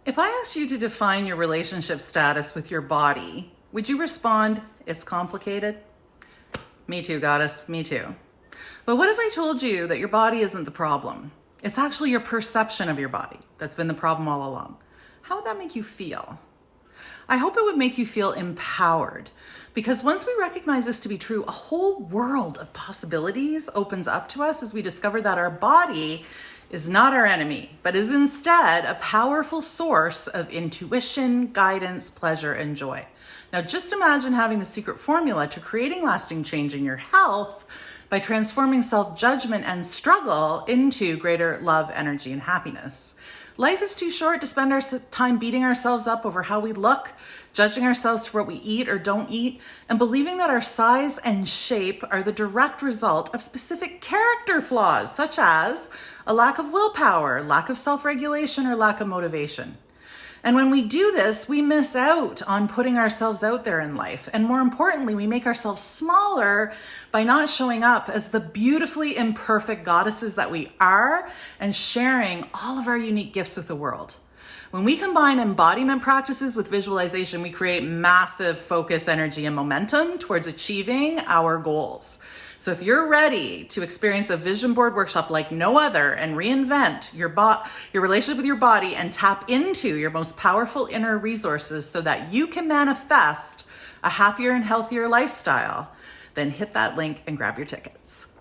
If I asked you to define your relationship status with your body, would you respond, it's complicated? Me too, goddess, me too. But what if I told you that your body isn't the problem? It's actually your perception of your body that's been the problem all along. How would that make you feel? I hope it would make you feel empowered, because once we recognize this to be true, a whole world of possibilities opens up to us as we discover that our body is not our enemy, but is instead a powerful source of intuition, guidance, pleasure, and joy. Now, just imagine having the secret formula to creating lasting change in your health by transforming self-judgment and struggle into greater love, energy, and happiness. Life is too short to spend our time beating ourselves up over how we look, judging ourselves for what we eat or don't eat, and believing that our size and shape are the direct result of specific character flaws, such as a lack of willpower, lack of self-regulation, or lack of motivation. And when we do this, we miss out on putting ourselves out there in life. And more importantly, we make ourselves smaller by not showing up as the beautifully imperfect goddesses that we are and sharing all of our unique gifts with the world. When we combine embodiment practices with visualization, we create massive focus, energy, and momentum towards achieving our goals. So if you're ready to experience a vision board workshop like no other and reinvent your relationship with your body and tap into your most powerful inner resources so that you can manifest a happier and healthier lifestyle, then hit that link and grab your tickets.